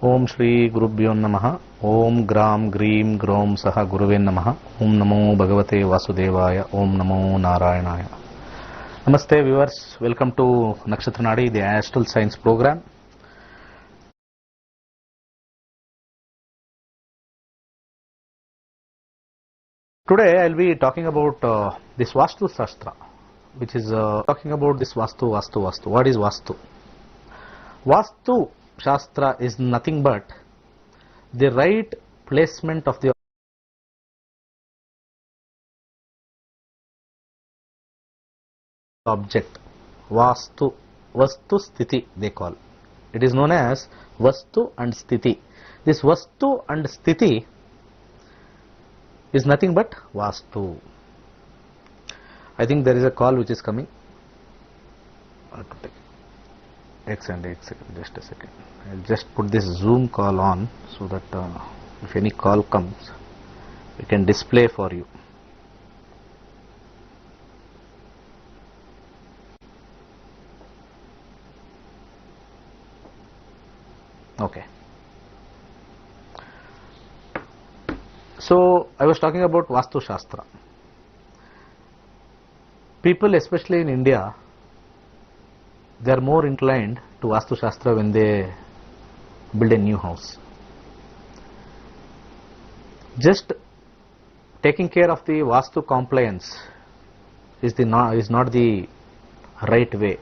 ओम श्री गुरुभ्यो नमः। ओम ग्राम ग्रीम ग्रोम सह गुरुवे नमः। ओम नमो भगवते वासुदेवाय। ओम नमो नारायणाय। Namaste viewers, welcome to Nakshatra Nadi, the Astral Science program. Today I will be talking about this Vastu Shastra, which is talking about this Vastu. What is Vastu? Vastu Shastra is nothing but the right placement of the object. Vastu Sthiti they call. It is known as Vastu and Sthiti. This Vastu and Sthiti is nothing but Vastu. I think there is a call which is coming. Excellent, just a second. I'll just put this Zoom call on so that if any call comes, we can display for you. Okay. So I was talking about Vastu Shastra. People, especially in India, they are more inclined to Vastu Shastra when they build a new house. Just taking care of the Vastu compliance is not the right way.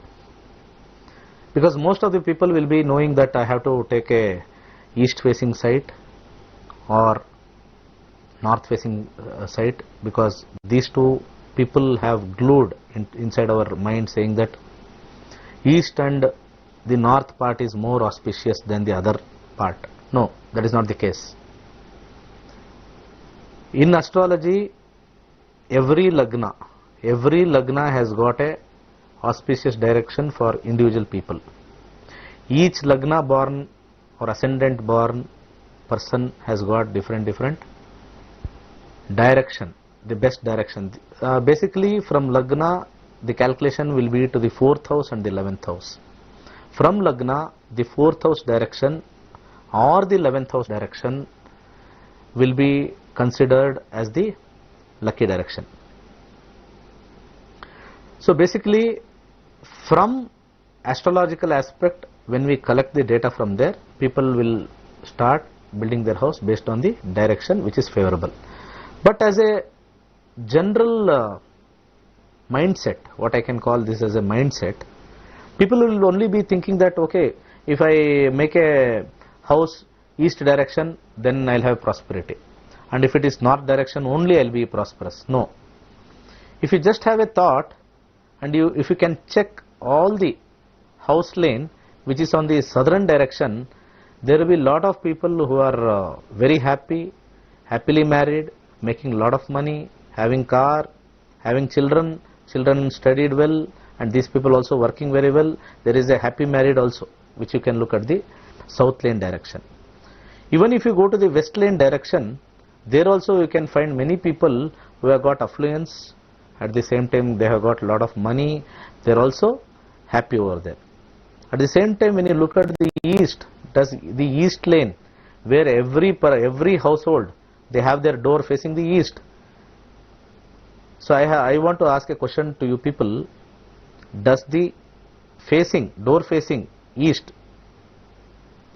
Because most of the people will be knowing that I have to take a east facing site or north facing site, because these two people have glued inside our mind saying that east and the north part is more auspicious than the other part. No, that is not the case. In astrology, every lagna has got a auspicious direction for individual people. Each lagna born or ascendant born person has got different direction, the best direction. Basically from lagna the calculation will be to the 4th house and the 11th house. From lagna the 4th house direction or the 11th house direction will be considered as the lucky direction. So basically, from astrological aspect, when we collect the data from there, people will start building their house based on the direction which is favorable. But as a general mindset, what I can call this as a mindset, people will only be thinking that, okay, if I make a house east direction, then I'll have prosperity, and if it is north direction only, I'll be prosperous. No. If you just have a thought, and if you can check all the house lane which is on the southern direction, there will be a lot of people who are very happily married, making a lot of money, having car, having children studied well, and these people also working very well. There is a happy married also, which you can look at the south lane direction. Even if you go to the west lane direction, there also you can find many people who have got affluence. At the same time, they have got a lot of money. They are also happy over there. At the same time, when you look at the east, the east lane, where every household, they have their door facing the east. So I want to ask a question to you people. Does the door facing east,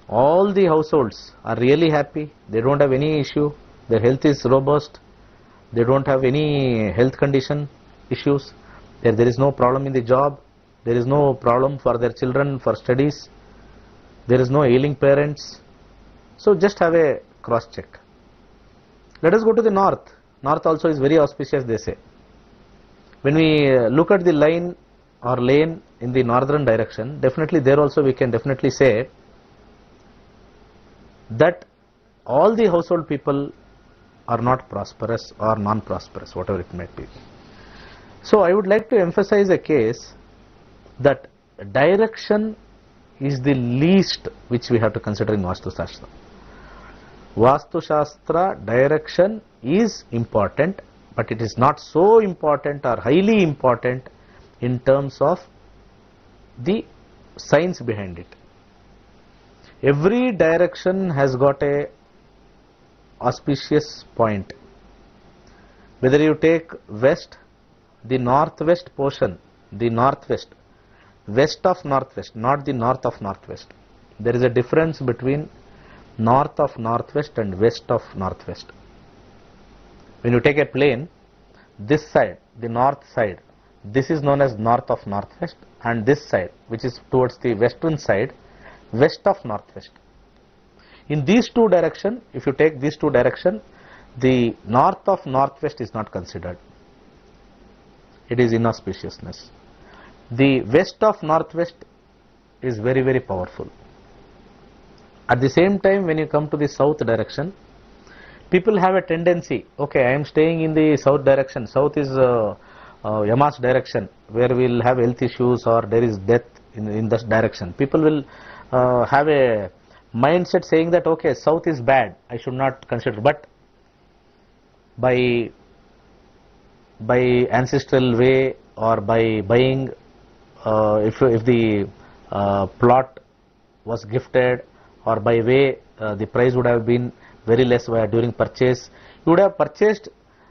all the households are really happy? They don't have any issue. Their health is robust. They don't have any health condition issues. There is no problem in the job. There is no problem for their children for studies. There is no ailing parents. So just have a cross check. Let us go to the north. North also is very auspicious, they say. When we look at the line or lane in the northern direction, definitely there also we can definitely say that all the household people are not prosperous or non-prosperous, whatever it might be. So I would like to emphasize a case that direction is the least which we have to consider in Vastu Shastra. Vastu Shastra direction is important, but it is not so important or highly important in terms of the science behind it. Every direction has got a auspicious point. Whether you take west, the northwest portion, the northwest, west of northwest, not the north of northwest. There is a difference between north of northwest and west of northwest. When you take a plane, this side, the north side, this is known as north of northwest, and this side, which is towards the western side, west of northwest. In these two directions, if you take these two directions, the north of northwest is not considered. It is inauspiciousness. The west of northwest is very, very powerful. At the same time, when you come to the south direction, people have a tendency, okay, I am staying in the south direction. South is Yama's direction, where we will have health issues or there is death in this direction. People will have a mindset saying that, okay, south is bad, I should not consider. But by ancestral way or by buying, if the plot was gifted, or by way the price would have been very less during purchase, you would have purchased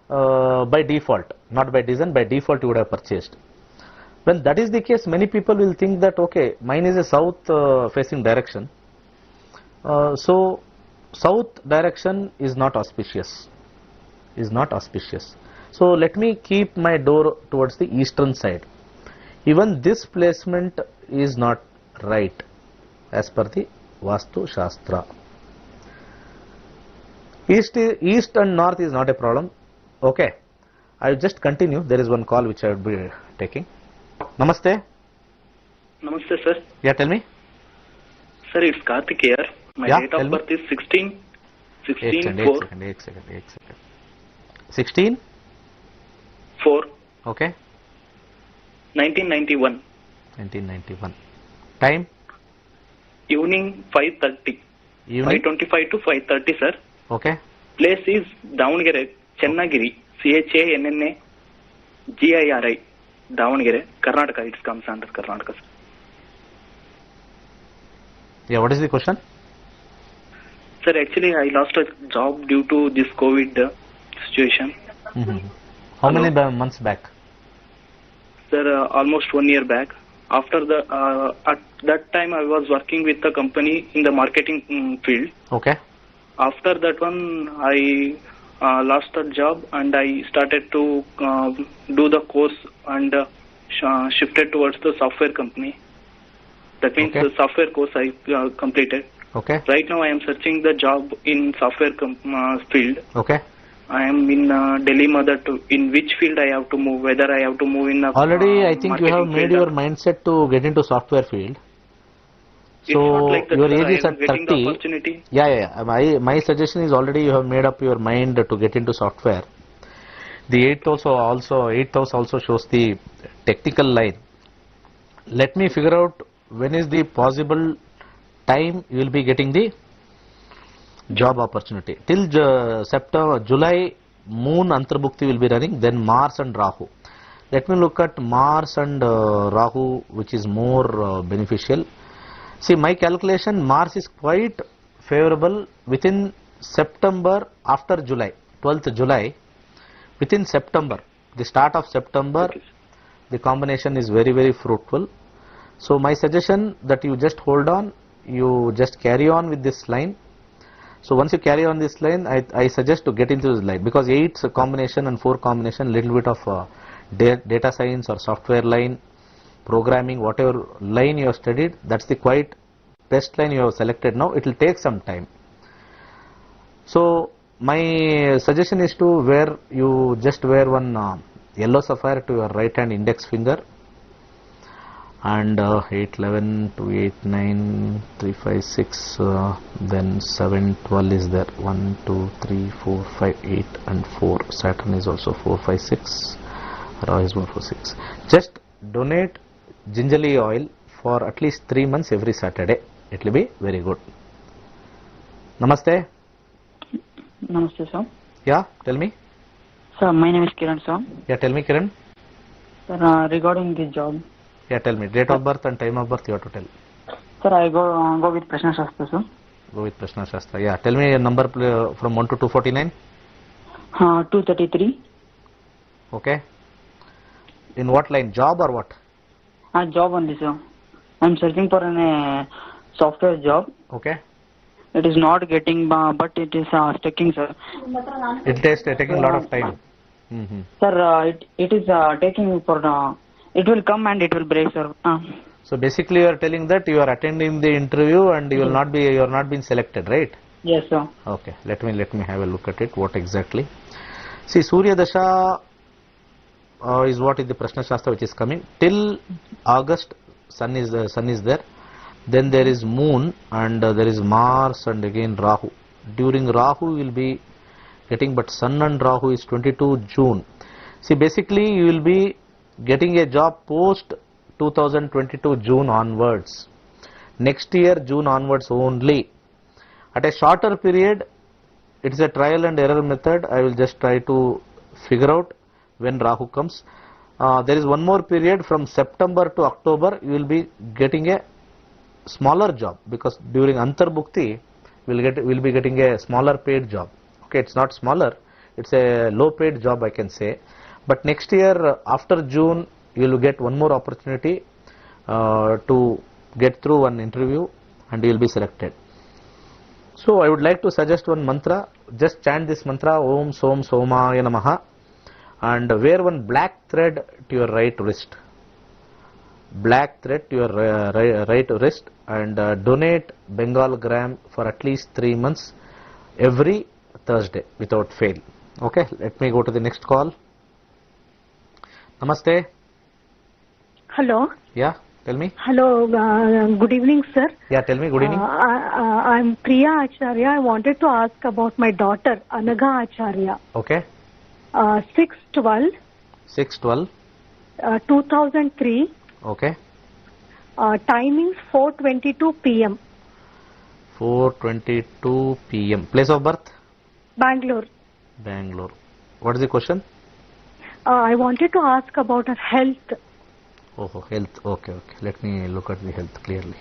by default, not by design, by default you would have purchased. When that is the case, many people will think that, okay, mine is a south facing direction, so south direction is not auspicious, So let me keep my door towards the eastern side. Even this placement is not right as per the Vastu Shastra. East and north is not a problem. Okay, I will just continue. There is one call which I would be taking. Namaste. Namaste, sir. Yeah, tell me. Sir, it's Karthik here. My date of birth is 16 4 16 4 okay 1991. Time? Evening 5:30. Evening? 5:25 to 5:30, sir. Okay. Place is Davangere, Chennagiri, CHANNAGIRI, Davangere, Karnataka. It comes under Karnataka, sir. Yeah, what is the question? Sir, actually I lost a job due to this COVID situation. How many months back? Sir, almost 1 year back. After at that time I was working with the company in the marketing field. Okay. After that one, I lost that job and I started to do the course and shifted towards the software company. That means the software course I completed. Okay. Right now I am searching the job in software field. Okay. I am in Delhi, Mother. In which field I have to move? Whether I have to move in already, I think you have made your mindset to get into software field. So like that, your age is at 30. Yeah. My suggestion is already you have made up your mind to get into software. The 8th house also shows the technical line. Let me figure out when is the possible time you will be getting the job opportunity. Till July, Moon Antarbhukti will be running, then Mars and Rahu. Let me look at Mars and Rahu, which is more beneficial. See, my calculation, Mars is quite favorable within September, after July, 12th July, within September, the start of September, the combination is very, very fruitful. So my suggestion that you just hold on, you just carry on with this line. So once you carry on this line, I suggest to get into this line, because 8 combination and 4 combination, little bit of data science or software line, programming, whatever line you have studied, that's the quite best line you have selected now. It will take some time. So my suggestion is to wear one yellow sapphire to your right hand index finger, and 8, 11, 2, 8, 9, 3, 5, 6, then 7, 12 is there, 1, 2, 3, 4, 5, 8 and 4. Saturn is also 4, 5, 6. Rahu is 1, 4, 6. Just donate gingerly oil for at least 3 months every Saturday. It will be very good. Namaste. Namaste, sir. Yeah, tell me. Sir, my name is Kiran, sir. Yeah, tell me, Kiran. Sir, regarding the job. Yeah, tell me. Date of birth and time of birth you have to tell. Sir, I go with Prashna Shastra, sir. Go with Prashna Shastra. Yeah, tell me a number from 1 to 249. 233. Okay. In what line? Job or what? Job only, sir. I'm searching for a software job. Okay. It is not getting, but it is sticking, sir. It is taking a lot of time. Mm-hmm. Sir, it is taking for it will come and it will break, sir. So basically, you are telling that you are attending the interview and you are not being selected, right? Yes, sir. Okay. Let me have a look at it. What exactly? See, Surya Dasha is what is the Prashna Shastra which is coming till August. Sun is there. Then there is Moon and there is Mars and again Rahu. During Rahu you will be getting, but Sun and Rahu is 22 June. See, basically you will be getting a job post 2022 June onwards. Next year June onwards only. At a shorter period, it is a trial and error method. I will just try to figure out when Rahu comes. There is one more period from September to October. You will be getting a smaller job because during Antarbhukti we'll be getting a smaller paid job. Okay, it's not smaller, it's a low paid job, I can say. But next year after June you will get one more opportunity to get through one interview and you will be selected. So I would like to suggest one mantra. Just chant this mantra, Om Som Somaya Namaha, and wear one black thread to your right wrist. Black thread to your right wrist, and donate Bengal gram for at least 3 months every Thursday without fail. Okay, let me go to the next call. Namaste. Hello. Yeah, tell me. Hello. Good evening, sir. Yeah, tell me. Good evening. I'm Priya Acharya. I wanted to ask about my daughter, Anaga Acharya. Okay. 6/12. 6/12. 2003. Okay. Timings 4:22 p.m. 4:22 p.m. Place of birth? Bangalore. Bangalore. What is the question? I wanted to ask about her health. Oh, health. Okay. Let me look at the health clearly.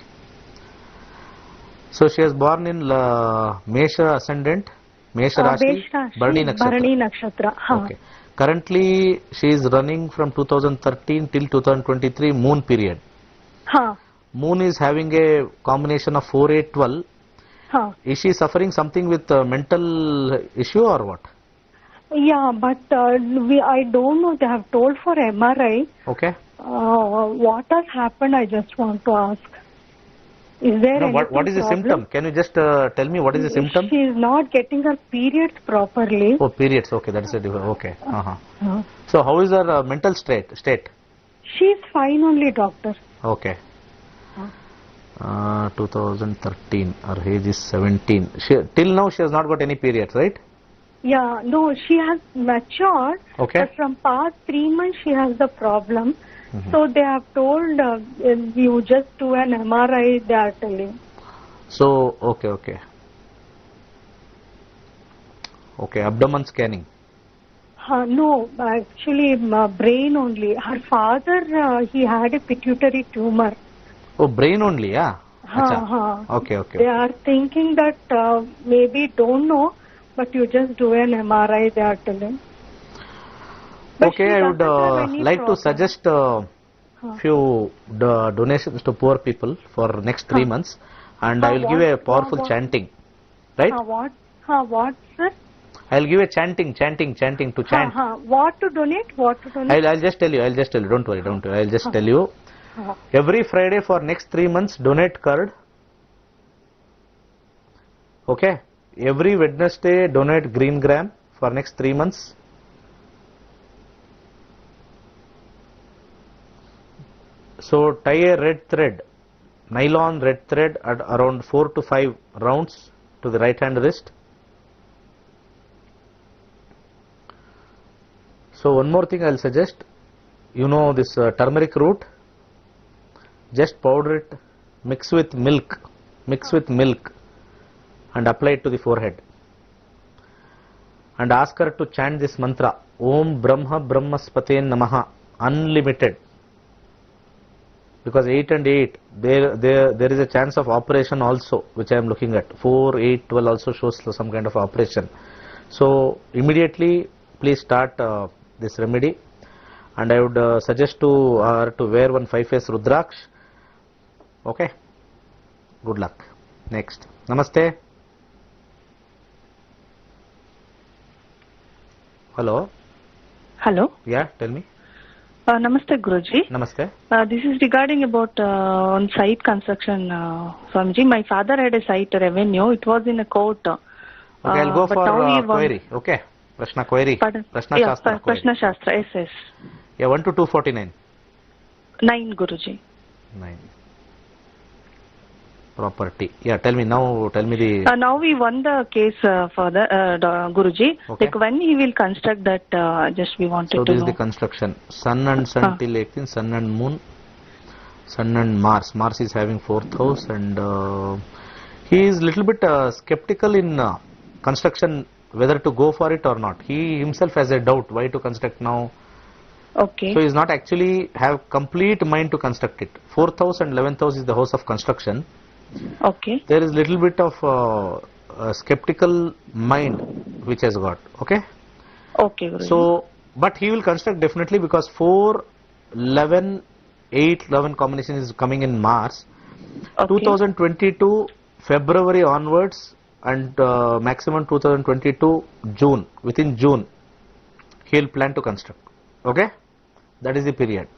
So she was born in Mesha Ascendant, Mesha Rashi, Bharani Nakshatra. Bharani Nakshatra. Okay. Currently, she is running from 2013 till 2023 moon period. Moon is having a combination of 4, 8, 12. Is she suffering something with mental issue or what? Yeah, but I don't know. They have told for MRI. Okay. What has happened? I just want to ask. Is there no, anything what is the problem? symptom? Can you just tell me what is the symptom? She is not getting her periods properly. Oh, periods. Okay, that is a different. Okay. So how is her mental state? She is fine only, doctor. Okay. 2013. Her age is 17. Till now she has not got any periods, right? Yeah, no, she has matured. Okay. But from past 3 months she has the problem. So they have told you just do an MRI, they are telling. So, okay. Okay, abdomen scanning. No, actually brain only. Her father, he had a pituitary tumor. Oh, brain only, yeah? Okay. They are thinking that maybe don't know, but you just do an MRI, they are telling. But okay, I would like to suggest few donations to poor people for next 3 months, and I will give a powerful chanting, right? What, sir? I will give a chanting to chant. What to donate? I'll just tell you. Don't worry. I'll just tell you. Every Friday for next 3 months, donate curd. Okay. Every Wednesday, donate green gram for next 3 months. So tie a red thread, nylon red thread at around 4 to 5 rounds to the right hand wrist. So one more thing I'll suggest, you know this turmeric root, just powder it, mix with milk and apply it to the forehead. And ask her to chant this mantra, Om Brahma Brahmaspate Namaha, unlimited. because 8 and 8, there is a chance of operation also, which I am looking at. 4, 8, 12 also shows some kind of operation. So immediately please start this remedy, and I would suggest to her to wear one 5-face Rudraksh. Okay, good luck. Next, Namaste. Hello. Hello. Yeah, tell me. Namaste, Guruji. Namaste. This is regarding about on site construction, Swamiji. My father had a site revenue. It was in a court. Okay, I'll go but for now he query. Okay, Prashna query. Pardon? Prashna Yeah, Shastra query. Prashna Shastra, yes. Yeah, 1 to 249. 9, Guruji. 9. Property. Yeah, tell me now. Tell me the. Now we won the case for the Guruji. Okay. Like when he will construct that, just we wanted So to this is know. the construction. Sun and Sun till 18. Sun and Moon. Sun and Mars. Mars is having 4th house, and he is little bit skeptical in construction, whether to go for it or not. He himself has a doubt why to construct now. Okay. So he is not actually have complete mind to construct it. 4th house and 11th house is the house of construction. Okay. There is little bit of a skeptical mind which has got. Okay. Okay, Guruji. So, but he will construct definitely, because 4, 11, 8, 11 combination is coming in Mars. okay. 2022 February onwards, and maximum 2022 June. Within June, he will plan to construct. Okay. That is the period.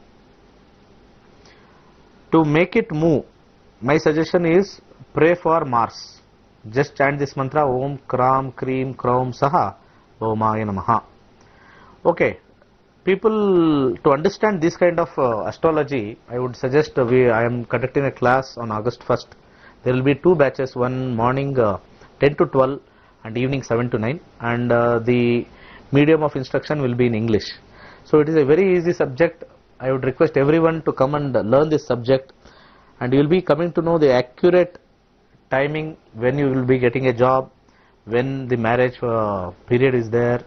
To make it move, my suggestion is pray for Mars. Just chant this mantra: Om Kram Kreem Kraum Saha Omaya Namaha. Okay. People, to understand this kind of astrology, I would suggest I am conducting a class on August 1st. There will be 2 batches, one morning 10 to 12 and evening 7 to 9, and the medium of instruction will be in English. So it is a very easy subject. I would request everyone to come and learn this subject, and you will be coming to know the accurate timing when you will be getting a job, when the marriage period is there,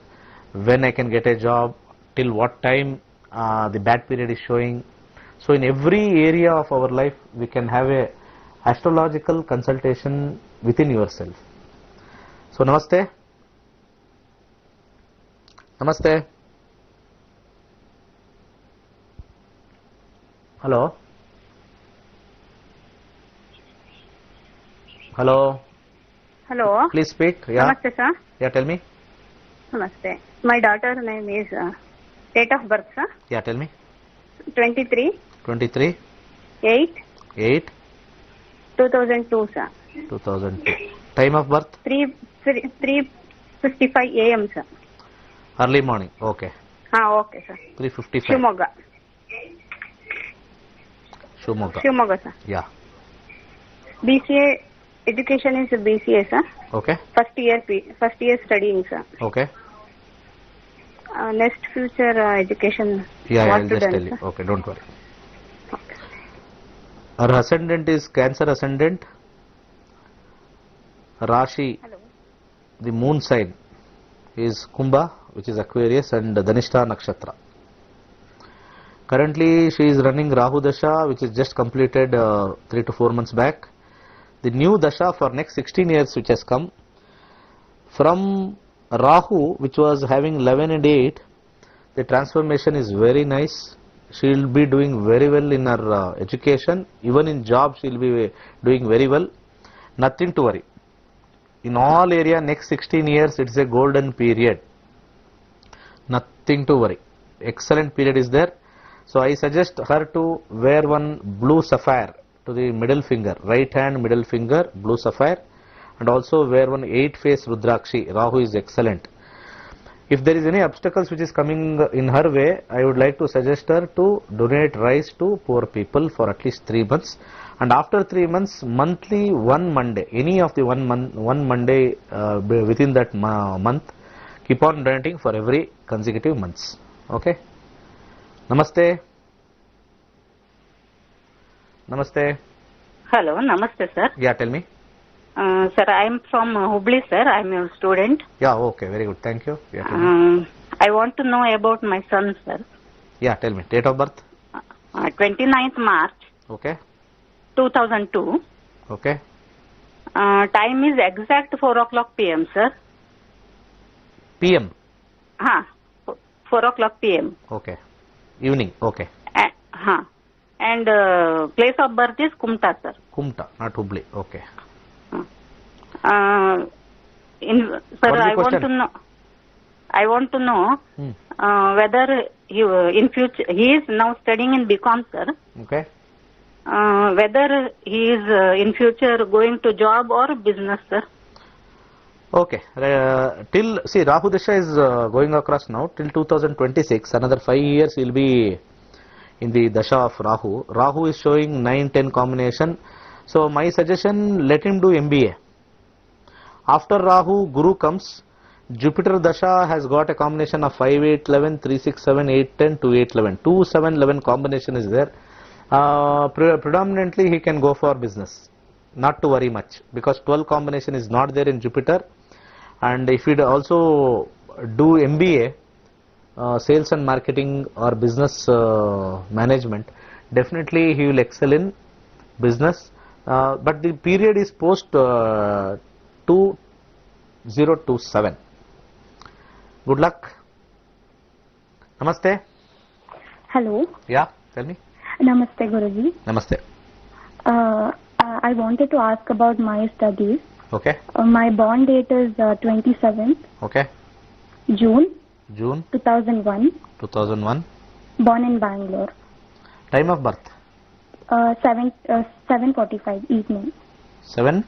when I can get a job, till what time the bad period is showing. So in every area of our life we can have a astrological consultation within yourself. So Namaste. Namaste. Hello. Hello. Hello. Please speak. Yeah. Namaste, sir. Yeah, tell me. Namaste. My daughter's name is date of birth, sir. Yeah, tell me. 23 23 8 8 2002, sir. 2002. Time of birth? 3:55 a.m., sir. Early morning. Okay. Okay, sir. 3:55. Shivamogga. Shivamogga, sir. Yeah. BCA education is BCA, sir. Okay. First year studying, sir. Okay. Next future education. Yeah, what I'll to just done, tell you. sir? Okay, don't worry. Okay. Her ascendant is Cancer ascendant. Rashi, Hello. the moon sign, is Kumbha, which is Aquarius, and Dhanishta Nakshatra. Currently, she is running Rahu Dasha, which is just completed 3 to 4 months back. The new Dasha for next 16 years, which has come from Rahu, which was having 11 and 8, the transformation is very nice. She will be doing very well in her education. Even in job, she will be doing very well. Nothing to worry. In all area, next 16 years, it is a golden period. Nothing to worry. Excellent period is there. So I suggest her to wear one blue sapphire to the middle finger, right hand middle finger, blue sapphire, and also wear one 8-face Rudrakshi. Rahu is excellent. If there is any obstacles which is coming in her way, I would like to suggest her to donate rice to poor people for at least 3 months. And after 3 months, monthly one Monday, any of the one Monday within that month, keep on donating for every consecutive months. Okay. Namaste. Namaste. Hello. Namaste, sir. Yeah, tell me. Sir, I am from Hubli, sir. I am a student. Yeah, okay, very good. Thank you. Yeah, tell me. I want to know about my son, sir. Yeah, tell me. Date of birth? 29th March Okay. 2002. Okay. Time is exact 4 o'clock p.m., sir. PM. 4 o'clock p.m. Okay. Evening. Okay. And place of birth is Kumta, sir. Kumta, not Hubli. Okay. Sir, What is the question? I want to know whether in future he is now studying in BCom, sir. Okay. Whether he is in future going to job or business, sir. Okay. See, Rahu Dasha is going across now till 2026. Another 5 years he will be in the Dasha of Rahu. Rahu is showing 9-10 combination. So my suggestion, let him do MBA. After Rahu, Guru comes. Jupiter Dasha has got a combination of 5, 8, 11, 3, 6, 7, 8, 10, 2, 8, 11. 2, 7, 11 combination is there. Predominantly he can go for business. Not to worry much, because 12 combination is not there in Jupiter. And if he also do MBA, sales and marketing or business management, definitely he will excel in business. But the period is post 2027. Good luck. Namaste. Hello. Yeah, tell me. Namaste, Guruji. Namaste. I wanted to ask about my studies. Okay. My born date is 27th Okay. June June 2001. 2001. Born in Bangalore. Time of birth 7:45 evening. 7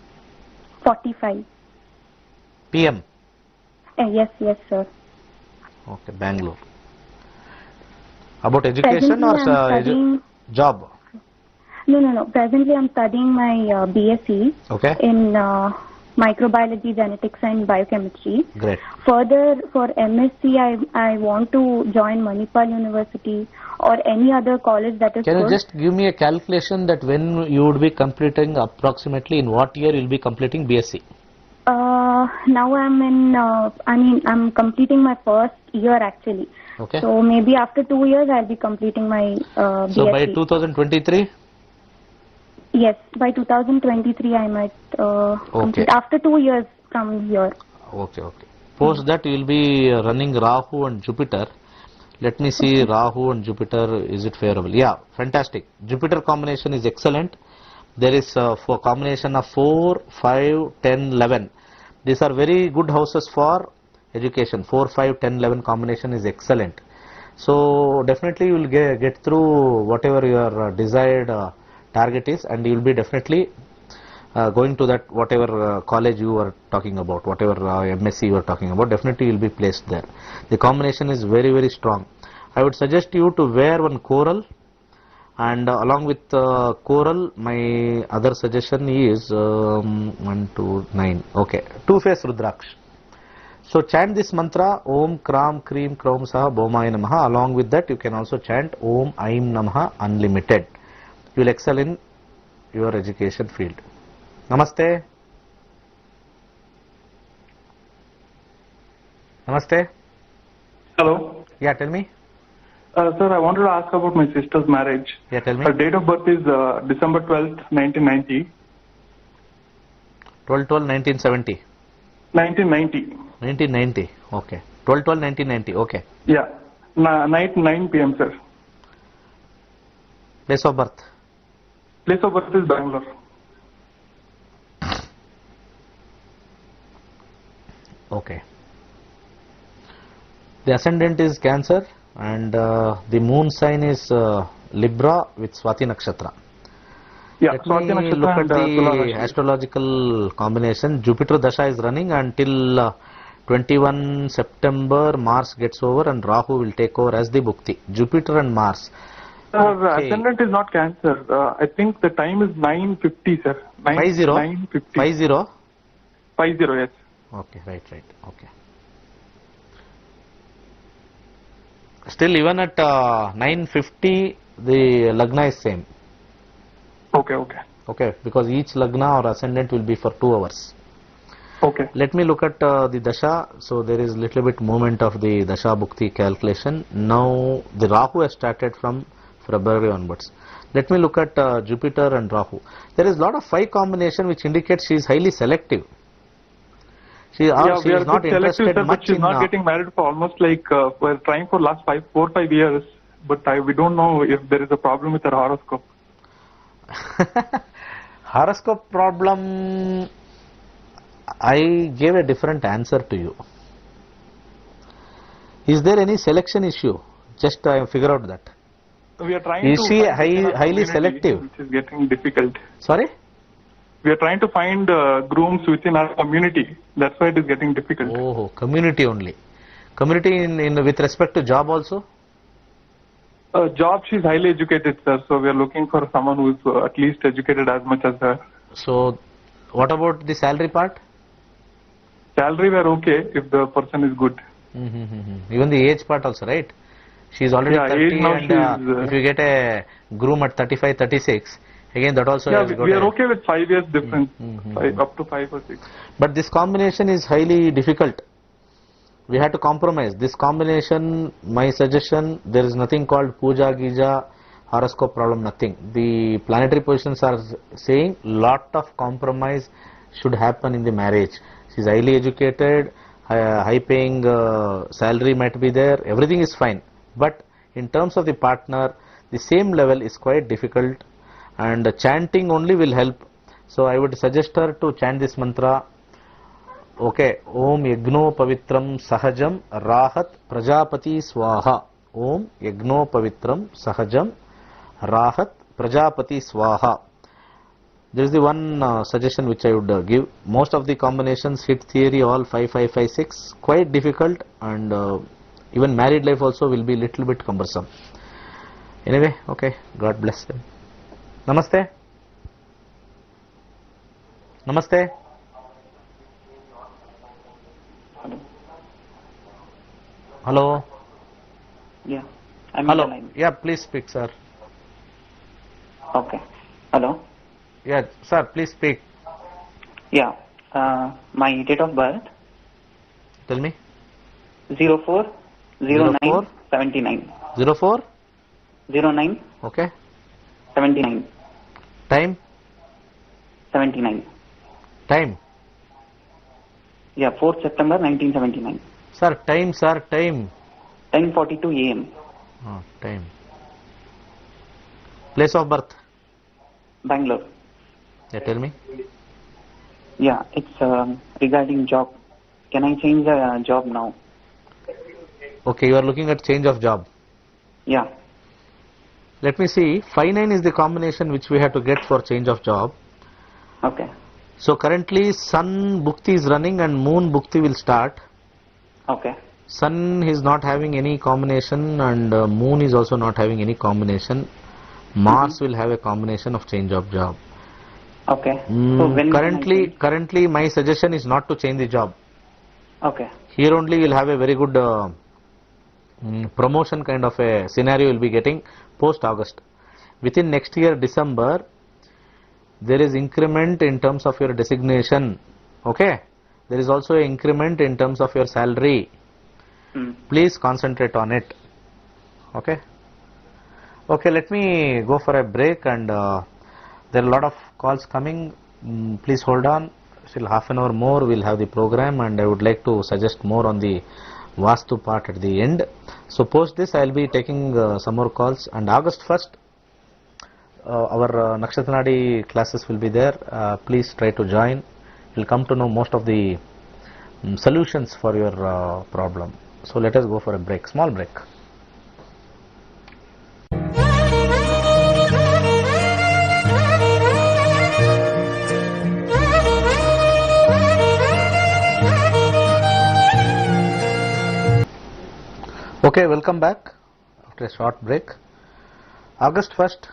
PM. Yes, sir. Okay, Bangalore. About education Presently or I'm studying. job? No. Presently I'm studying my BSc Okay. in microbiology, genetics, and biochemistry. Great. Further, for MSc, I want to join Manipal University or any other college that is Can you good. just give me a calculation that when you would be completing, approximately in what year you will be completing BSc? Now I'm completing my first year actually. Okay. So maybe after 2 years I'll be completing my BSc. So by 2023? Yes, by 2023 I might complete after 2 years from here. Okay. Post that you will be running Rahu and Jupiter. Let me see Rahu and Jupiter, is it favorable? Yeah, fantastic. Jupiter combination is excellent. There is for combination of 4, 5, 10, 11. These are very good houses for education. 4, 5, 10, 11 combination is excellent. So definitely you will get through whatever your desired target is, and you will be definitely going to that whatever college you are talking about, whatever MSc you are talking about, definitely you will be placed there. The combination is very, very strong. I would suggest you to wear one coral, and along with coral, my other suggestion is 1, 2, 9. Okay, two-face Rudraksh. So chant this mantra, Om Kram Kreem Kraum Saha Bomaya Namaha. Along with that, you can also chant Om Aim Namaha Unlimited. You will excel in your education field. Namaste. Namaste. Hello. Yeah, tell me. Sir, I wanted to ask about my sister's marriage. Yeah, tell me. Her date of birth is December 12th, 1990. 12/12/1970. 1990. 1990. Okay. 12/12/1990. Okay. Yeah. Night 9 p.m., sir. Place of birth. Place of birth is Bangalore. Okay. The ascendant is Cancer, and the moon sign is Libra with Swati Nakshatra. Yeah, Let Swati me Nakshatra look at and Tula the Nakshatra. astrological combination. Jupiter Dasha is running until 21 September. Mars gets over and Rahu will take over as the Bhukti. Jupiter and Mars. Her Okay. ascendant is not Cancer. I think the time is 9:50, sir. 50. 9:50. 50. 50, yes. Okay, right. Okay. Still, even at 9:50, the Lagna is same. Okay. Okay, because each Lagna or ascendant will be for 2 hours. Okay. Let me look at the Dasha. So there is little bit movement of the Dasha Bhukti calculation. Now the Rahu has started from February onwards. Let me look at Jupiter and Rahu. There is a lot of 5 combination which indicates she is highly selective. She we are is not bit selective, interested sir, but much she's in. not getting married for almost like we're trying for last 4-5 years, but we don't know if there is a problem with her horoscope. Horoscope problem, I gave a different answer to you. Is there any selection issue? Just figure out that. We are trying Is to she find within our highly community, selective? which is getting difficult. Sorry? We are trying to find grooms within our community. That's why it is getting difficult. Oh, community only. Community in with respect to job also? Job, she's highly educated, sir, so we are looking for someone who is at least educated as much as her. So, what about the salary part? Salary, we are okay if the person is good. Even the age part also, right? She is already Yeah, 30 age now and she is, if you get a groom at 35, 36, again that also Yeah, has got we are a- okay with 5 years difference, up to 5 or 6. But this combination is highly difficult. We have to compromise. This combination, my suggestion, there is nothing called Puja, Gija, horoscope problem, nothing. The planetary positions are saying lot of compromise should happen in the marriage. She is highly educated, high paying salary might be there, everything is fine. But in terms of the partner, the same level is quite difficult, and chanting only will help. So I would suggest her to chant this mantra. Okay, Om Yagno Pavitram Sahajam Rahat Prajapati Swaha. Om Yagno Pavitram Sahajam Rahat Prajapati Swaha. There is the one suggestion which I would give. Most of the combinations hit theory all 5, 5, 5, 6. Quite difficult, and even married life also will be little bit cumbersome. Anyway, okay, God bless them. Namaste. Namaste. Hello. Yeah. I'm Hello. on the line. Yeah, please speak, sir. Okay. Hello. Yeah, sir, please speak. Yeah. My date of birth Tell me. 04 09 04? 79 04? 09 Okay. 79 Time? 79. Time. Yeah, 4th September 1979. Sir, time, sir, time. 10:42 a.m. Oh, time. Place of birth? Bangalore. Yeah, tell me. Yeah, it's regarding job. Can I change the job now? Okay, you are looking at change of job. Yeah. Let me see. 5-9 is the combination which we have to get for change of job. Okay. So currently Sun Bhukti is running and Moon Bhukti will start. Okay. Sun is not having any combination, and Moon is also not having any combination. Mars will have a combination of change of job. Okay. So when Currently my suggestion is not to change the job. Okay. Here only you will have a very good promotion kind of a scenario you will be getting post August. Within next year December, there is increment in terms of your designation. Okay. There is also an increment in terms of your salary. Please concentrate on it. Okay. Okay, let me go for a break, and there are a lot of calls coming. Please hold on. Still half an hour more we'll have the program, and I would like to suggest more on the Vastu part at the end. So post this I'll be taking some more calls, and August 1st our Nakshatra Nadi classes will be there. Please try to join. You'll come to know most of the solutions for your problem. So let us go for a break, small break. Okay, welcome back after a short break. August 1st,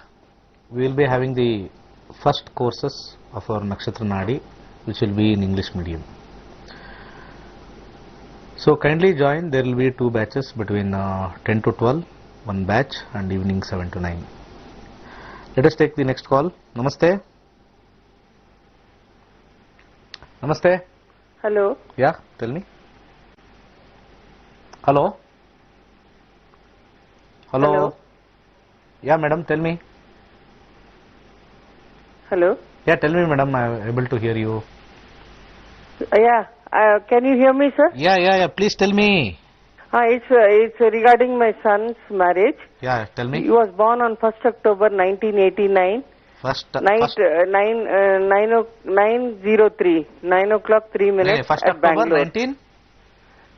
we will be having the first courses of our Nakshatra Nadi, which will be in English medium. So kindly join. There will be 2 batches between 10 to 12, one batch, and evening 7 to 9. Let us take the next call. Namaste. Namaste. Hello. Yeah, tell me. Hello. Hello. Hello. Yeah, madam, tell me. Hello. Yeah, tell me, madam. I'm able to hear you. Yeah. Can you hear me, sir? Yeah. Please tell me. It's regarding my son's marriage. Yeah, tell me. He was born on 1st October 1989. First. 9:03, 9 o'clock 3 minutes First at October Bangalore.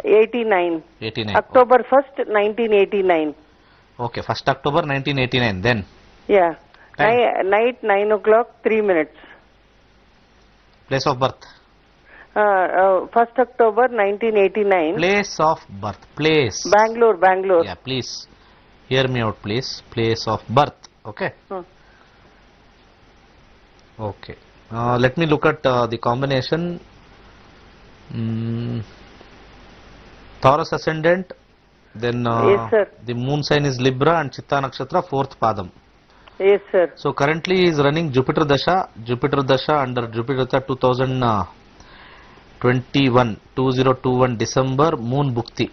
89. 89. October 1st, 1989. Okay, 1st October 1989. Then. Yeah. Time. Night 9 o'clock 3 minutes. Place of birth. 1st October 1989. Place of birth. Place. Bangalore. Yeah, please. Hear me out, please. Place of birth. Okay. Okay. Let me look at the combination. Taurus ascendant. Then Yes, sir. the moon sign is Libra and Chitta Nakshatra, 4th Padam. Yes, sir. So currently he is running Jupiter Dasha under Jupiter Dasha 2021 December, Moon Bhukti.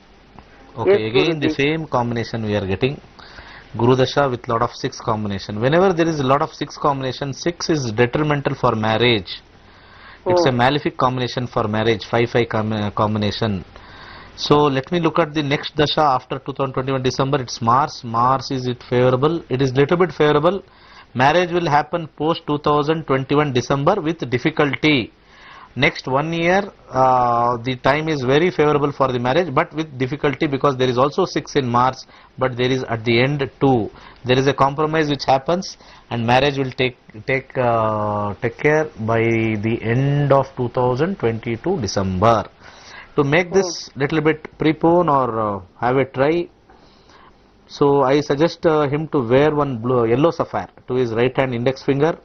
Okay, Yes, again the Guruji. same combination we are getting. Guru Dasha with lot of 6 combination. Whenever there is a lot of 6 combination, 6 is detrimental for marriage. It's a malefic combination for marriage, 5-5 combination. So let me look at the next Dasha after 2021 December. It's Mars. Mars, is it favorable? It is little bit favorable. Marriage will happen post 2021 December with difficulty. Next 1 year, the time is very favorable for the marriage, but with difficulty because there is also 6 in Mars, but there is at the end 2. There is a compromise which happens, and marriage will take care by the end of 2022 December. To make this little bit prepone or have a try, so I suggest him to wear one yellow sapphire to his right hand index finger.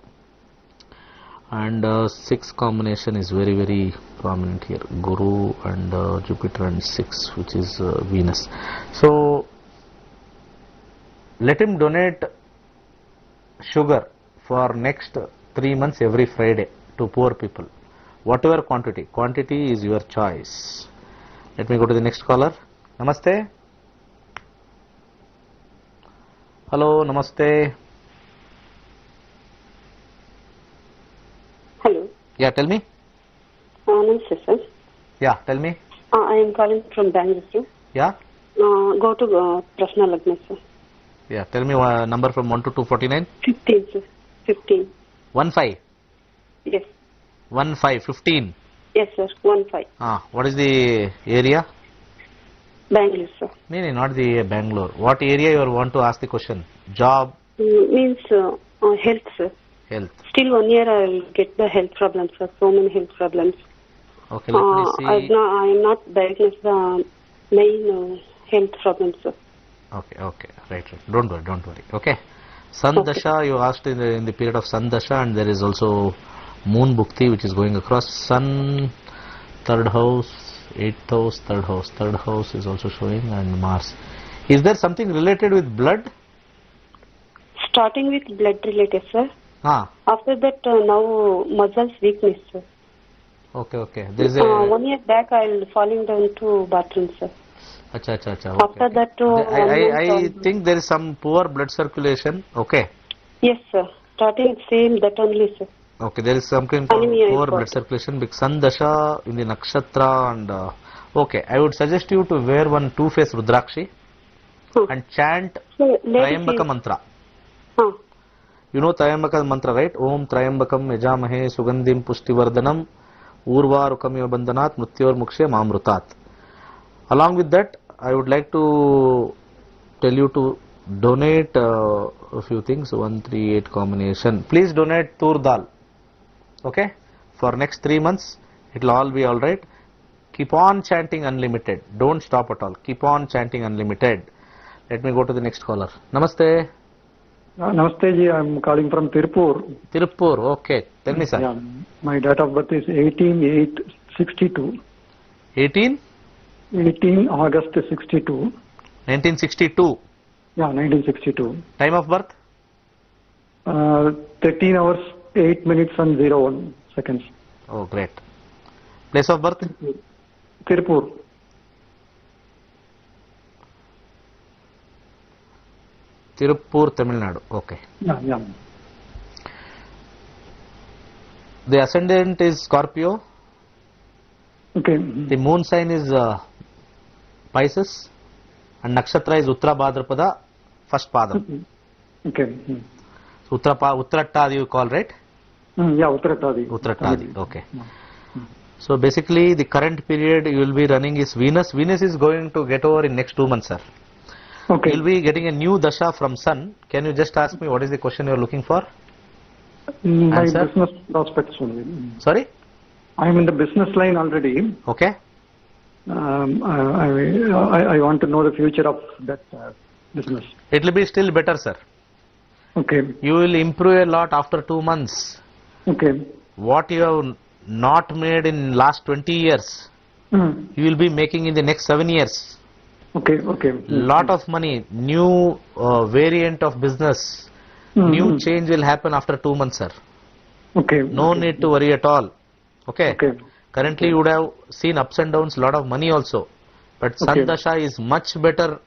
And 6 combination is very, very prominent here. Guru and Jupiter and 6, which is Venus. So let him donate sugar for next 3 months every Friday to poor people. Whatever quantity is your choice. Let me go to the next caller. Namaste. Hello, namaste. Hello. Yeah, tell me. Namaste, sir. Yeah, tell me. I am calling from Bangalore, sir. Yeah. Go to Prashna Lagna, sir. Yeah, tell me number from 1 to 249. 15, sir. 15. 15. Yes. 15. Yes, sir. 15. What is the area? Bangalore, sir. No, not the Bangalore. What area you want to ask the question? Job? Means health, sir. Health. Still 1 year I will get the health problems, sir. So many health problems. Okay, let me see. I am not diagnosed the main health problems, sir. Okay. Right. Don't worry. Okay. Sun Dasha, you asked in the period of Sun Dasha, and there is also Moon Bhukti which is going across. Sun, 3rd house, 8th house, 3rd house. 3rd house is also showing, and Mars. Is there something related with blood? Starting with blood related, sir. After that, now muscles weakness, sir. Okay. There is 1 year back, I'll falling down to bathroom, sir. Acha. After that, I think there is some poor blood circulation. Okay. Yes, sir. Starting same that only, sir. Okay, there is something called poor blood circulation because Sun Dasha in the Nakshatra and okay, I would suggest you to wear one 2-face Rudrakshi and chant Trayambaka mantra. You know Trayambaka mantra, right? Om Trayambakam Yajamahe Sugandhim Pushtivardhanam Urvarukamiva Bandhanat Mrityor Mukshe Mamrutat. Along with that, I would like to tell you to donate a few things. 138 combination. Please donate tur dal. Okay? For next 3 months, it will all be alright. Keep on chanting unlimited. Don't stop at all. Keep on chanting unlimited. Let me go to the next caller. Namaste. Namaste ji, I am calling from Tirupur. Tirupur, okay. Tell me, sir. Yeah, my date of birth is 18/8/62. 18 August 62. 1962. Yeah, 1962. Time of birth? 13 hours, 8 minutes and 01 seconds. Oh, great. Place of birth? Tirupur. Tirupur, Tamil Nadu. Okay. Yeah. The ascendant is Scorpio. Okay. The moon sign is Pisces, and nakshatra is Uttara Bhadrapada, first Padam. Okay. So Uttarattadi you call, right? Yeah, Uttarattadi. Uttarattadi, okay. So basically the current period you will be running is Venus. Venus is going to get over in next 2 months, sir. Okay. You will be getting a new dasha from Sun. Can you just ask me what is the question you are looking for? My Answer? business prospects only. Sorry? I am in the business line already. Okay. I want to know the future of that business. It will be still better, sir. Okay. You will improve a lot after 2 months. Okay. What you have not made in last 20 years, you will be making in the next 7 years. Okay. Okay. Lot of money, new variant of business, new change will happen after 2 months, sir. Okay. No need to worry at all. Okay. Okay. Currently you would have seen ups and downs, lot of money also. But Sun Dasha is much better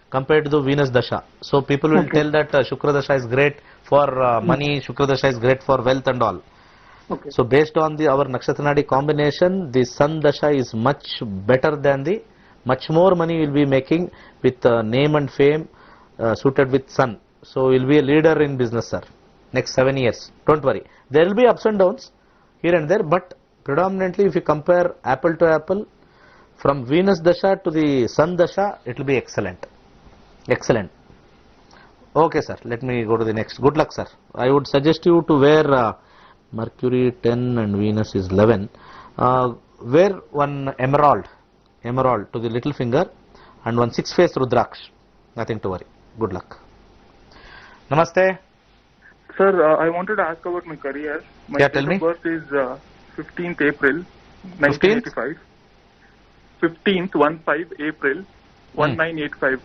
compared to the Venus Dasha. So people will tell that Shukra Dasha is great for money, Shukra Dasha is great for wealth and all. Okay. So based on our Nakshatranadi combination, the Sun Dasha is much better than the, much more money you will be making with name and fame suited with Sun. So you will be a leader in business, sir. Next 7 years. Don't worry. There will be ups and downs here and there, but predominantly if you compare apple to apple, from Venus Dasha to the Sun Dasha, it will be excellent. Excellent. Okay, sir. Let me go to the next. Good luck, sir. I would suggest you to wear Mercury 10 and Venus is 11. Wear one emerald to the little finger and one 6-face Rudraksh. Nothing to worry. Good luck. Namaste. Sir, I wanted to ask about my career. My tell me. date of birth is 15th April 1985. 15th April 1985.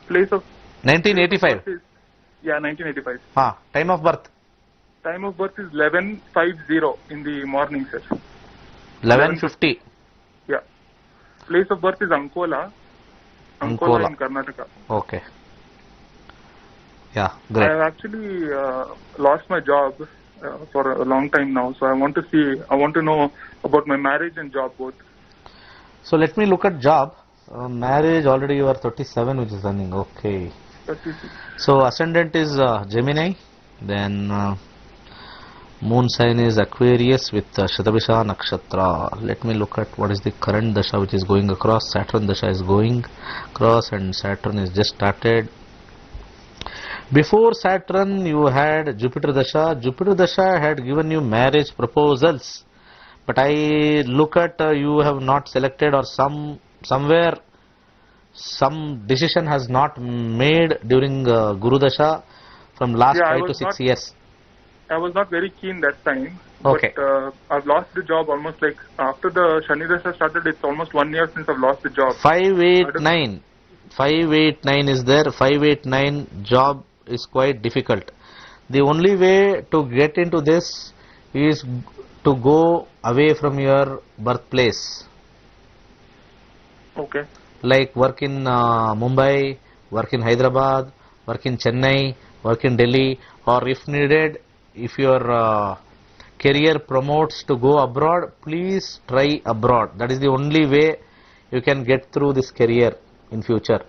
Place of 1985. Yeah, 1985. Time of birth. Time of birth is 11:50 in the morning, sir. 11:50. Yeah. Place of birth is Ankola. Ankola in Karnataka. Okay. Yeah, great. I have actually lost my job for a long time now, so I want to know about my marriage and job both. So let me look at job. Marriage, already you are 37, which is running. Okay. 36. So ascendant is Gemini, then moon sign is Aquarius with Shatabisha Nakshatra. Let me look at what is the current dasha which is going across. Saturn dasha is going across and Saturn is just started. Before Saturn you had Jupiter dasha. Jupiter dasha had given you marriage proposals, but I look at you have not selected, or somewhere some decision has not made during Guru dasha from last 5 to 6 years. I was not very keen that time. Okay. But I've lost the job almost like after the Shani dasha started. It's almost 1 year since I've lost the job. 589 is there. 589 job is quite difficult. The only way to get into this is to go away from your birthplace. Okay. Like work in Mumbai, work in Hyderabad, work in Chennai, work in Delhi, or if needed, if your career promotes to go abroad, please try abroad. That is the only way you can get through this career in future.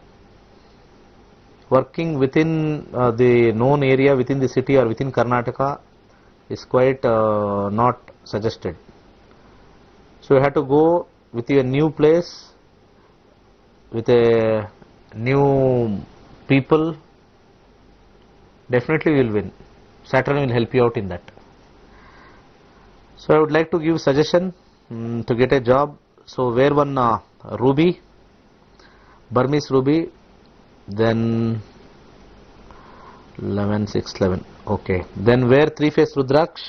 Working within the known area, within the city or within Karnataka is quite not suggested. So you have to go with your new place, with a new people. Definitely you will win. Saturn will help you out in that. So I would like to give suggestion to get a job. So wear one ruby, Burmese ruby, then 11, 6, 11. Okay. Then wear 3-face Rudraksh.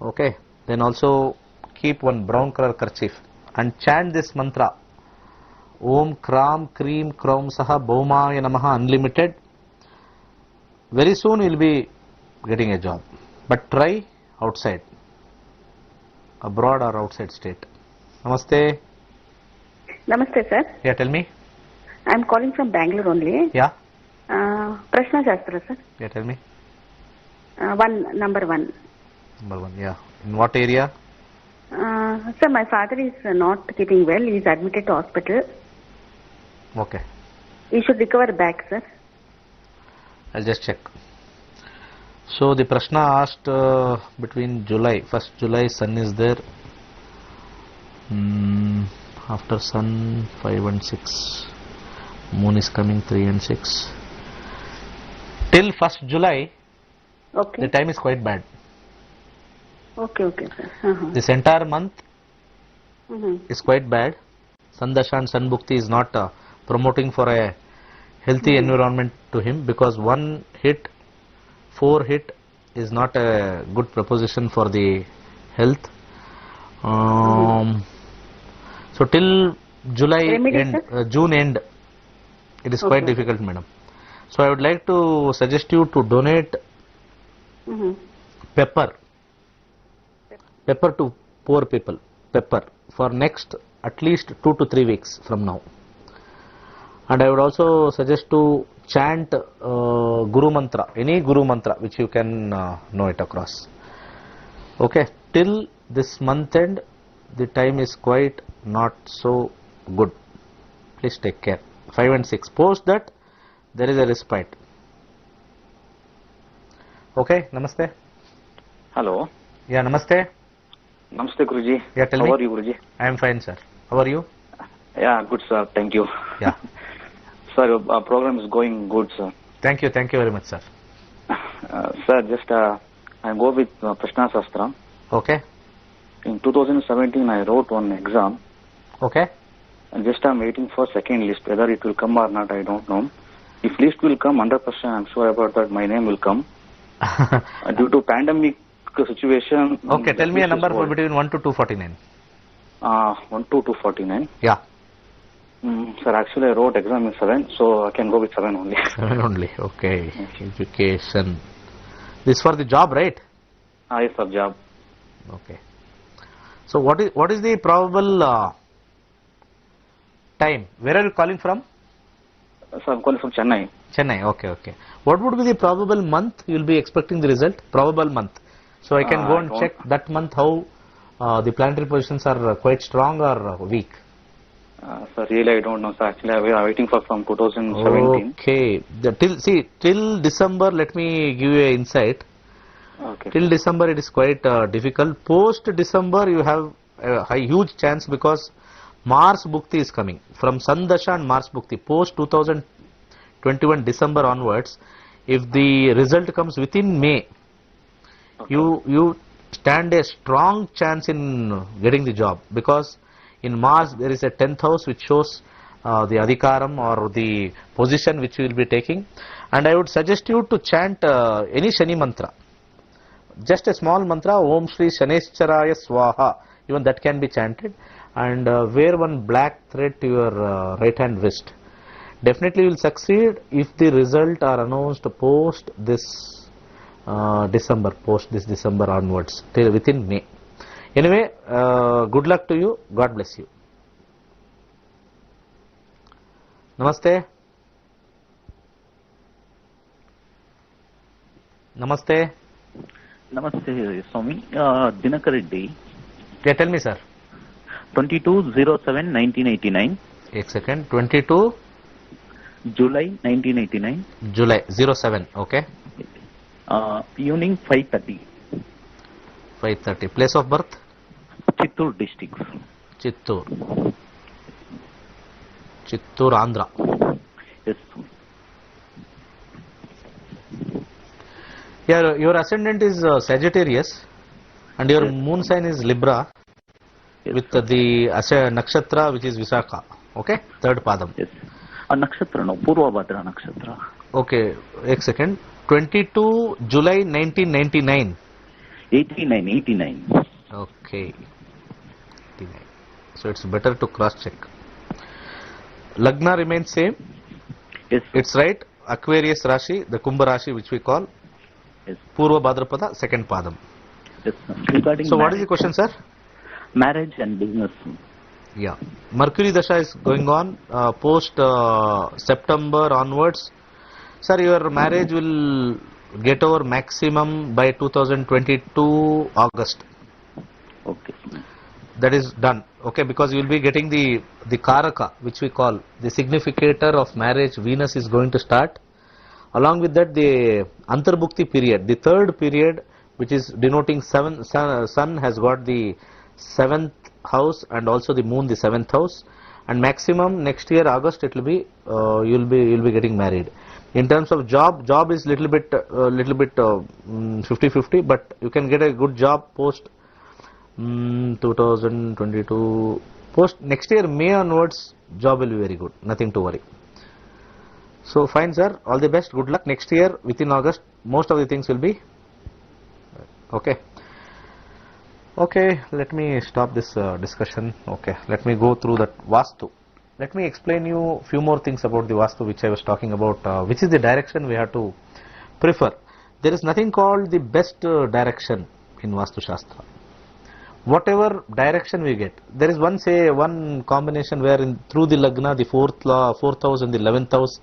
Okay. Then also keep one brown color kerchief and chant this mantra. Om Kram Kreem Krom Saha Bhaumaya Namaha Unlimited. Very soon you will be getting a job. But try outside, abroad or outside state. Namaste. Namaste, sir. Yeah, tell me. I am calling from Bangalore only. Yeah. Prashna Shastra, sir. Yeah, tell me. Number one. Number 1, yeah. In what area? Sir, my father is not keeping well. He is admitted to hospital. Okay. He should recover back, sir. I'll just check. So the Prashna asked between July, 1st July sun is there. After sun 5 and 6. Moon is coming 3 and 6. Till 1st July, Okay. the time is quite bad. Okay, sir. This entire month Mm-hmm. is quite bad. Sandasha and Sanbhukti is not promoting for a healthy environment to him, because 1 hit, 4 hit is not a good proposition for the health. So till July end, June end, it is quite difficult, madam. So I would like to suggest you to donate pepper to poor people, pepper, for next at least 2 to 3 weeks from now. And I would also suggest to chant Guru Mantra, any Guru Mantra which you can know it across. Okay, till this month end, the time is quite not so good. Please take care. 5 and 6. Post that, there is a respite. Okay, namaste. Hello. Yeah, namaste. Namaste, Guruji. Yeah, tell me. How are you, Guruji? I am fine, sir. How are you? Yeah, good, sir. Thank you. Yeah. Sir, your program is going good, sir. Thank you very much, sir. Sir, just I go with Prashna Sastra. Okay. In 2017, I wrote one exam. Okay. And just I'm waiting for second list. Whether it will come or not, I don't know. If list will come, 100% I'm sure about that. My name will come. Due to pandemic situation. Okay, tell me a number for between 1 to 249. 1 to 249. Yeah. Sir, actually I wrote exam in 7, so I can go with 7 only. 7 only, okay. Education. This for the job, right? Yes, sir, job. Okay. So what is the probable time? Where are you calling from? Sir, I'm calling from Chennai. Chennai, okay. What would be the probable month you will be expecting the result? Probable month. So I can go and check that month how the planetary positions are quite strong or weak. Sir, really I don't know, sir. Actually, we are waiting for from 2017. Okay. Till December, let me give you an insight. Okay. Till December, it is quite difficult. Post December, you have a huge chance, because Mars Bhukti is coming. From Sandasha and Mars Bhukti, post 2021 December onwards, if the result comes within May, you stand a strong chance in getting the job, because in Mars there is a 10th house which shows the adhikaram or the position which you will be taking. And I would suggest you to chant any Shani mantra, just a small mantra, Om Shri Shanescharaya Swaha, even that can be chanted, and wear one black thread to your right hand wrist. Definitely you will succeed if the result are announced post this December onwards, till within May. Anyway, good luck to you. God bless you. Namaste. Namaste. Namaste, Swami. Dinakar Reddy. Yeah, tell me, sir. 22/07/1989. एक second. 22 July 1989. July 07. Okay. Evening 5:30. 5:30. Place of birth? Chittoor district. Chittoor, Andhra. Yes. Yeah, your ascendant is Sagittarius and your moon sign is Libra, with the nakshatra which is Visakha. Okay, third padam. Yes. Nakshatra, no, Purva Bhadra nakshatra. Okay, एक second. 22 July 1999. 89. Okay. 89. So it's better to cross check. Lagna remains same. Yes. It's right. Aquarius Rashi, the Kumbha Rashi which we call. Yes. Purva Bhadrapada, second padam. Yes. Regarding so what is the question, sir? Marriage and business. Yeah. Mercury Dasha is going on post September onwards. Sir, your marriage will get over maximum by 2022 August. Okay. That is done. Okay, because you will be getting the Karaka, which we call the significator of marriage. Venus is going to start. Along with that, the Antarbhukti period, the third period, which is denoting sun has got the 7th house and also the moon the 7th house, and maximum next year August it will be you'll be getting married. In terms of job is little bit 50-50, but you can get a good job post 2022, post next year May onwards. Job will be very good, nothing to worry. So fine sir, all the best, good luck. Next year within August most of the things will be okay. Okay, let me stop this discussion. Okay, let me go through that Vastu. Let me explain you few more things about the Vastu which I was talking about, which is the direction we have to prefer. There is nothing called the best direction in Vastu Shastra. Whatever direction we get, there is one combination where through the Lagna, the 4th house and the 11th house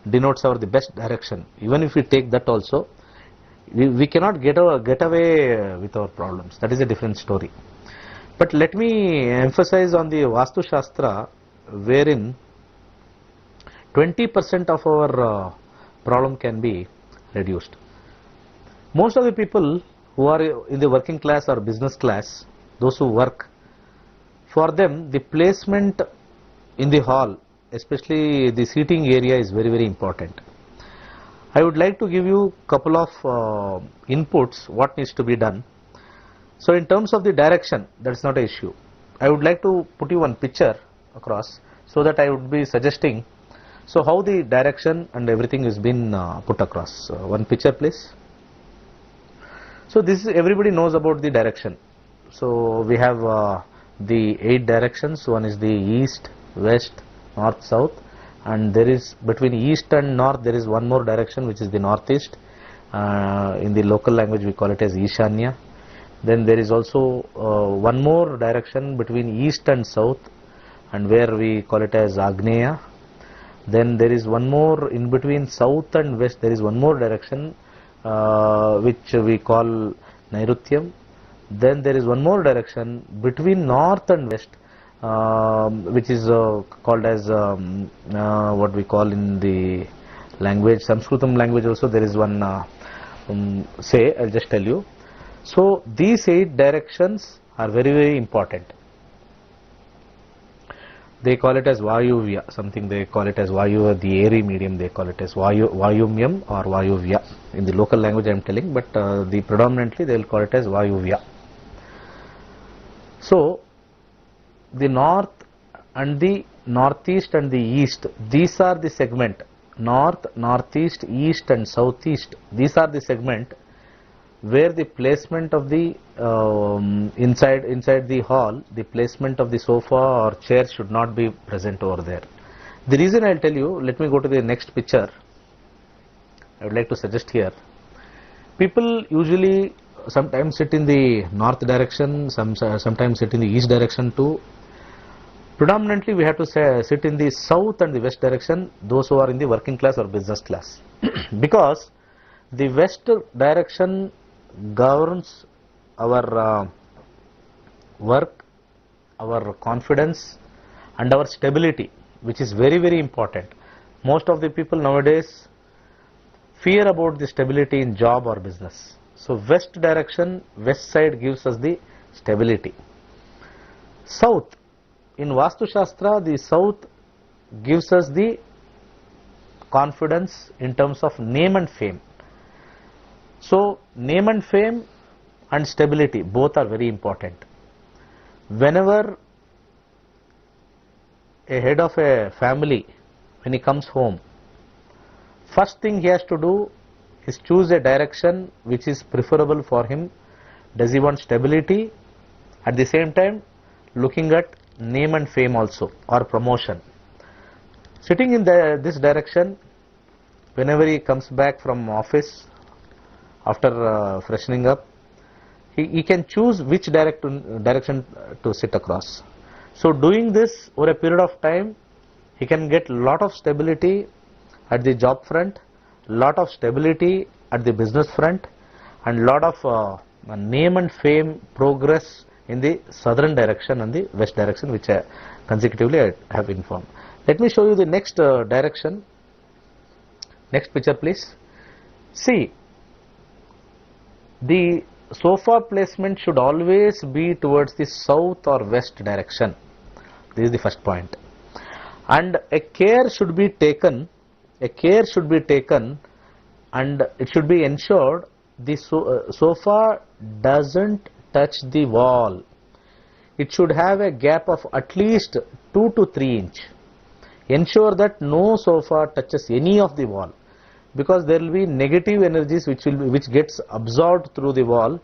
denotes the best direction. Even if we take that also, we cannot get away with our problems. That is a different story. But let me emphasize on the Vastu Shastra, wherein 20% of our problem can be reduced. Most of the people who are in the working class or business class, those who work, for them the placement in the hall, especially the seating area, is very, very important. I would like to give you couple of inputs what needs to be done. So in terms of the direction, that's not an issue. I would like to put you one picture across so that I would be suggesting so how the direction and everything is been put across. One picture please. So this is, everybody knows about the direction. So we have the 8 directions. One is the east, west, north, south, and there is between east and north there is one more direction which is the northeast. In the local language we call it as Ishanya. Then there is also one more direction between east and south, and where we call it as Agneya. Then there is one more in between south and west, there is one more direction which we call Nairutyam. Then there is one more direction between north and west which is called as what we call in the language, Sanskritam language also there is one say, I'll just tell you. So these 8 directions are very, very important. They call it as Vayuvya, something they call it as Vayu, the airy medium they call it as Vayumyam or Vayuvya. In the local language I am telling, but the predominantly they will call it as Vayuvya. So the north and the northeast and the east, these are the segment. North, northeast, east and southeast, these are the segment where the placement of the inside the hall, the placement of the sofa or chair should not be present over there. The reason I'll tell you, let me go to the next picture. I would like to suggest here. People usually sometimes sit in the north direction, sometimes sit in the east direction too. Predominantly we have to sit in the south and the west direction, those who are in the working class or business class. Because the west direction governs our work, our confidence and our stability, which is very, very important. Most of the people nowadays fear about the stability in job or business. So west direction, west side gives us the stability. South, in Vastu Shastra, the south gives us the confidence in terms of name and fame. So name and fame and stability, both are very important. Whenever a head of a family, when he comes home, first thing he has to do is choose a direction which is preferable for him. Does he want stability? At the same time, looking at name and fame also, or promotion. Sitting in this direction, whenever he comes back from office after freshening up, he can choose which direction to sit across. So doing this over a period of time, he can get lot of stability at the job front, lot of stability at the business front, and lot of name and fame progress in the southern direction and the west direction, which consecutively I have informed. Let me show you the next direction. Next picture, please. See, the sofa placement should always be towards the south or west direction. This is the first point. And a care should be taken, and it should be ensured the sofa doesn't touch the wall. It should have a gap of at least 2 to 3 inch. Ensure that no sofa touches any of the wall, because there will be negative energies which gets absorbed through the wall,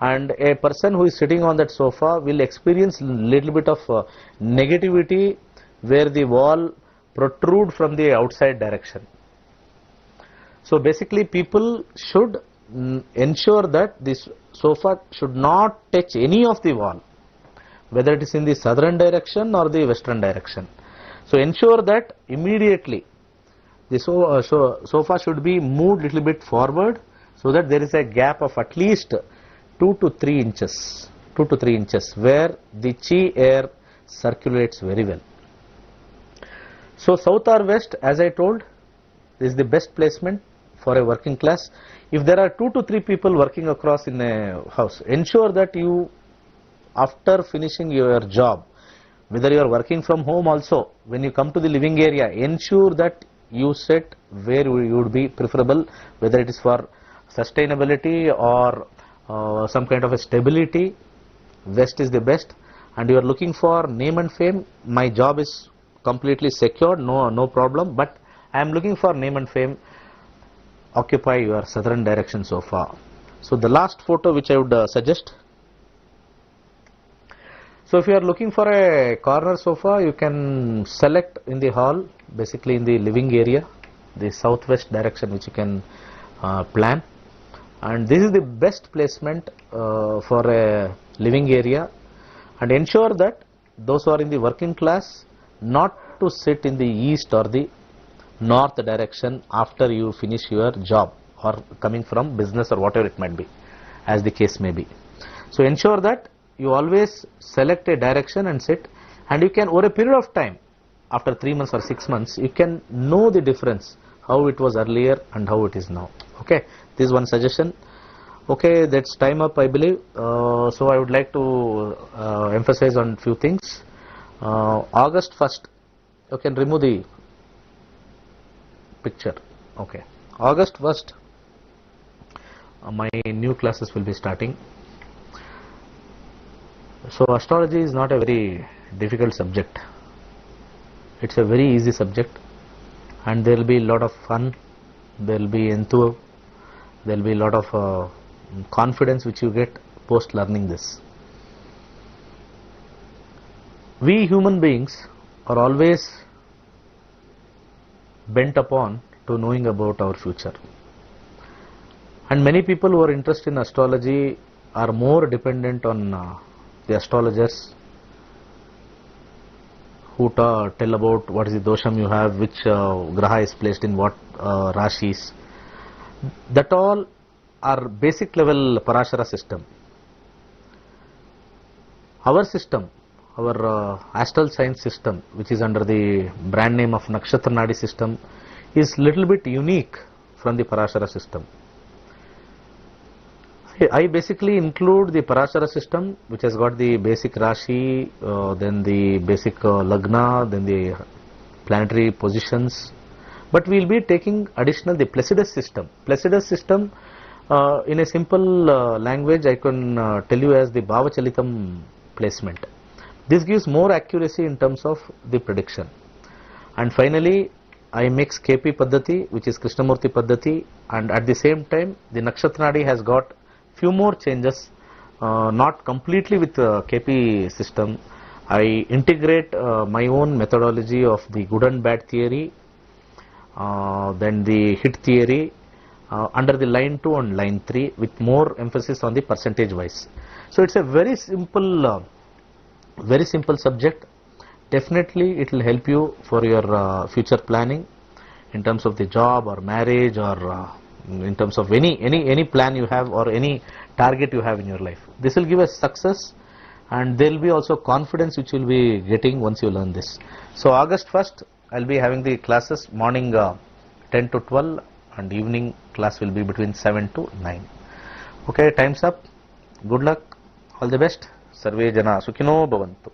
and a person who is sitting on that sofa will experience little bit of negativity where the wall protrude from the outside direction. So basically people should ensure that this sofa should not touch any of the wall, whether it is in the southern direction or the western direction. So ensure that immediately the sofa should be moved little bit forward, so that there is a gap of at least 2 to 3 inches, where the chi air circulates very well. So south or west, as I told, is the best placement for a working class. If there are 2 to 3 people working across in a house, ensure that you, after finishing your job, whether you are working from home also, when you come to the living area, ensure that you sit where you would be preferable, whether it is for sustainability or some kind of a stability. West is the best. And you are looking for name and fame. My job is completely secured, no problem, but I am looking for name and fame. Occupy your southern direction sofa. So the last photo which I would suggest. So if you are looking for a corner sofa, you can select in the hall, basically in the living area, the southwest direction which you can plan. And this is the best placement for a living area. And ensure that those who are in the working class not to sit in the east or the north direction after you finish your job, or coming from business or whatever it might be, as the case may be. So ensure that you always select a direction and sit, and you can, over a period of time, after 3 months or 6 months, you can know the difference, how it was earlier and how it is now. Okay, this is one suggestion. Okay, that's time up, I believe. So I would like to emphasize on few things. August 1st, you can remove the picture. Okay, August 1st, my new classes will be starting. So astrology is not a very difficult subject. It's a very easy subject, and there will be a lot of fun, there will be enthusiasm, there will be a lot of confidence which you get post learning this. We human beings are always bent upon to knowing about our future, and many people who are interested in astrology are more dependent on the astrologers who tell about what is the dosham you have, which graha is placed in what rashis. That all are basic level Parashara system. Our system, our astral science system, which is under the brand name of Nakshatra Nadi system, is little bit unique from the Parashara system. I basically include the Parashara system, which has got the basic Rashi, then the basic Lagna, then the planetary positions. But we will be taking additional the Placidus system. Placidus system, in a simple language, I can tell you as the Bhavachalitam placement. This gives more accuracy in terms of the prediction. And finally, I mix KP Paddhati, which is Krishnamurti Paddhati, and at the same time, the Nakshatra Nadi has got few more changes, not completely with KP system. I integrate my own methodology of the good and bad theory, then the hit theory under the line 2 and line 3 with more emphasis on the percentage wise. So it's a very simple subject. Definitely it will help you for your future planning in terms of the job or marriage or in terms of any plan you have or any target you have in your life. This will give us success, and there will be also confidence which you will be getting once you learn this. So August 1st I will be having the classes morning 10 to 12 and evening class will be between 7 to 9. Okay, time's up. Good luck. All the best. Sarve jana sukhino bhavantu.